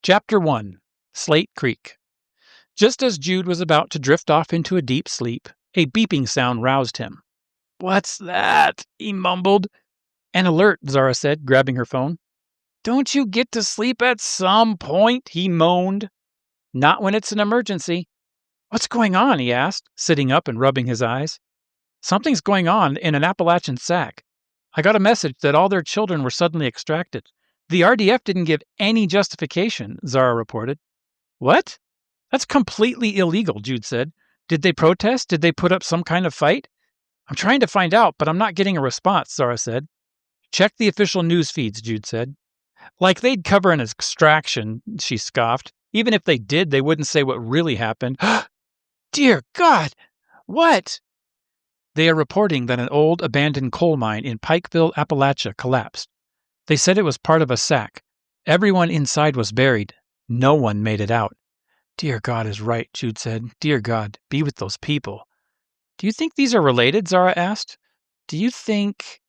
Chapter 1 Slate Creek. Just as Jude was about to drift off into a deep sleep, a beeping sound roused him. "What's that?" he mumbled. "An alert," Zara said, grabbing her phone. "Don't you get to sleep at some point?" he moaned. "Not when it's an emergency." "What's going on?" he asked, sitting up and rubbing his eyes. "Something's going on in an Appalachian sack. I got a message that all their children were suddenly extracted. The RDF didn't give any justification," Zara reported. "What? That's completely illegal," Jude said. "Did they protest? Did they put up some kind of fight?" "I'm trying to find out, but I'm not getting a response," Zara said. "Check the official news feeds," Jude said. "Like they'd cover an extraction," she scoffed. "Even if they did, they wouldn't say what really happened." "Dear God! What?" "They are reporting that an old abandoned coal mine in Pikeville, Appalachia collapsed. They said it was part of a sack. Everyone inside was buried. No one made it out." "Dear God is right," Jude said. "Dear God, be with those people." "Do you think these are related?" Zara asked. "Do you think—"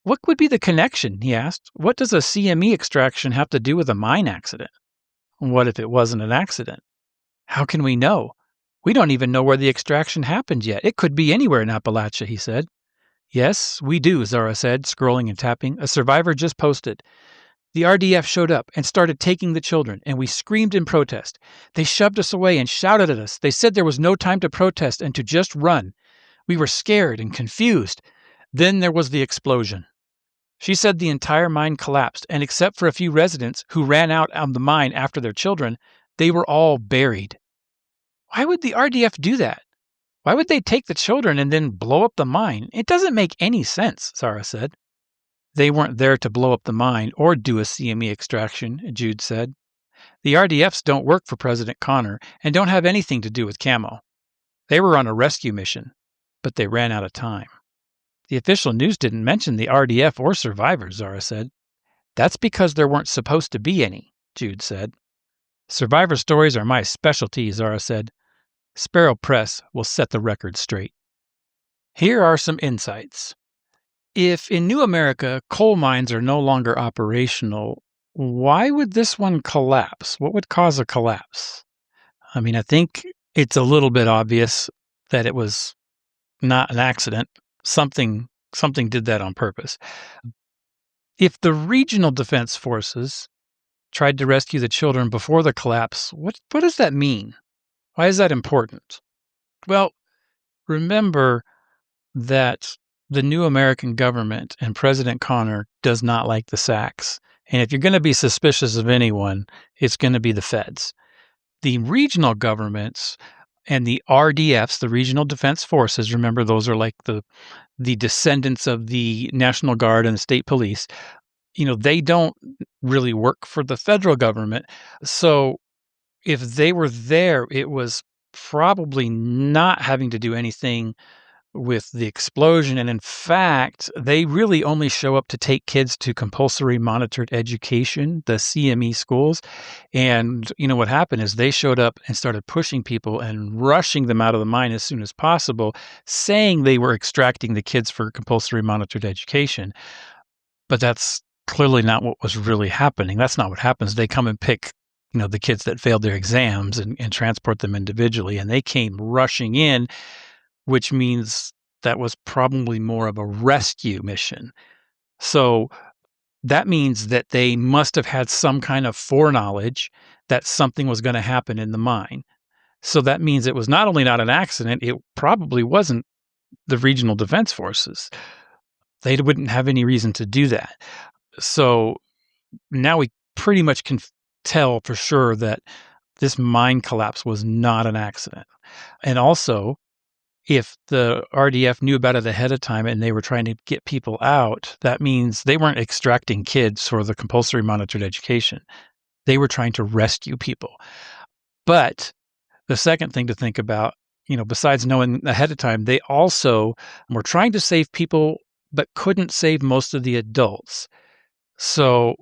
"What would be the connection?" he asked. "What does a CME extraction have to do with a mine accident?" "What if it wasn't an accident?" "How can we know? We don't even know where the extraction happened yet. It could be anywhere in Appalachia," he said. "Yes, we do," Zara said, scrolling and tapping. "A survivor just posted. The RDF showed up and started taking the children, and we screamed in protest. They shoved us away and shouted at us. They said there was no time to protest and to just run. We were scared and confused. Then there was the explosion." She said the entire mine collapsed, and except for a few residents who ran out of the mine after their children, they were all buried. "Why would the RDF do that? Why would they take the children and then blow up the mine? It doesn't make any sense," Zara said. "They weren't there to blow up the mine or do a CME extraction," Jude said. "The RDFs don't work for President Connor and don't have anything to do with Camo. They were on a rescue mission, but they ran out of time." "The official news didn't mention the RDF or survivors," Zara said. "That's because there weren't supposed to be any," Jude said. "Survivor stories are my specialty," Zara said. "Sparrow Press will set the record straight." Here are some insights. If in New America coal mines are no longer operational, why would this one collapse? What would cause a collapse? I mean, I think it's a little bit obvious that it was not an accident. Something did that on purpose. If the regional defense forces tried to rescue the children before the collapse, what does that mean? Why is that important? Well, remember that the new American government and President Connor does not like the sacks. And if you're going to be suspicious of anyone, it's going to be the feds. The regional governments and the RDFs, the Regional Defense Forces, remember those are like the descendants of the National Guard and the state police. They don't really work for the federal government. So if they were there, it was probably not having to do anything with the explosion. And in fact, they really only show up to take kids to compulsory monitored education, the CME schools. And what happened is they showed up and started pushing people and rushing them out of the mine as soon as possible, saying they were extracting the kids for compulsory monitored education. But that's clearly not what was really happening. That's not what happens. They come and pick the kids that failed their exams and transport them individually. And they came rushing in, which means that was probably more of a rescue mission. So that means that they must have had some kind of foreknowledge that something was going to happen in the mine. So that means it was not only not an accident, it probably wasn't the regional defense forces. They wouldn't have any reason to do that. So now we pretty much can tell for sure that this mine collapse was not an accident. And also, if the RDF knew about it ahead of time and they were trying to get people out, that means they weren't extracting kids for the compulsory monitored education. They were trying to rescue people. But the second thing to think about, besides knowing ahead of time, they also were trying to save people but couldn't save most of the adults. So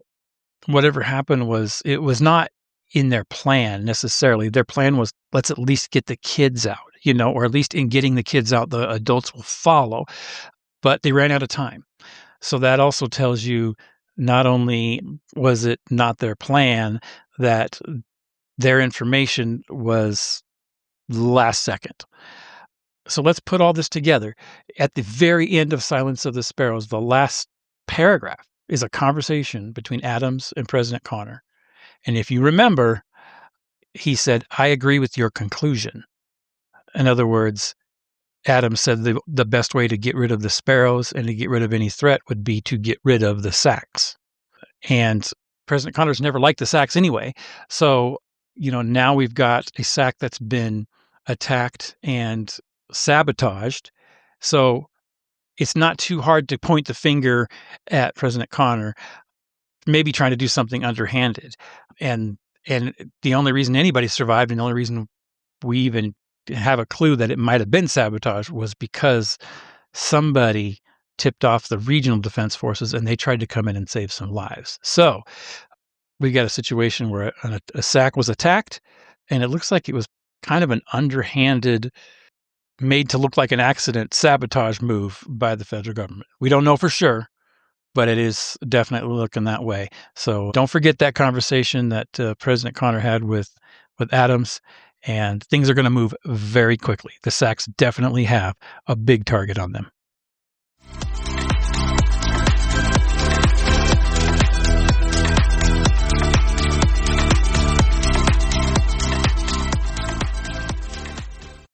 whatever happened it was not in their plan necessarily. Their plan was, let's at least get the kids out, or at least in getting the kids out, the adults will follow. But they ran out of time. So that also tells you not only was it not their plan, that their information was last second. So let's put all this together. At the very end of Silence of the Sparrows, the last paragraph is a conversation between Adams and President Connor. And if you remember, he said, "I agree with your conclusion." In other words, Adams said the best way to get rid of the Sparrows and to get rid of any threat would be to get rid of the Sacks. And President Connor's never liked the Sacks anyway. So, now we've got a Sack that's been attacked and sabotaged. So it's not too hard to point the finger at President Connor, maybe trying to do something underhanded. And the only reason anybody survived and the only reason we even have a clue that it might have been sabotage was because somebody tipped off the regional defense forces and they tried to come in and save some lives. So we got a situation where a Sack was attacked, and it looks like it was kind of an underhanded, made to look like an accident sabotage move by the federal government. We don't know for sure, but it is definitely looking that way. So don't forget that conversation that President Connor had with Adams, and things are going to move very quickly. The Sacks definitely have a big target on them.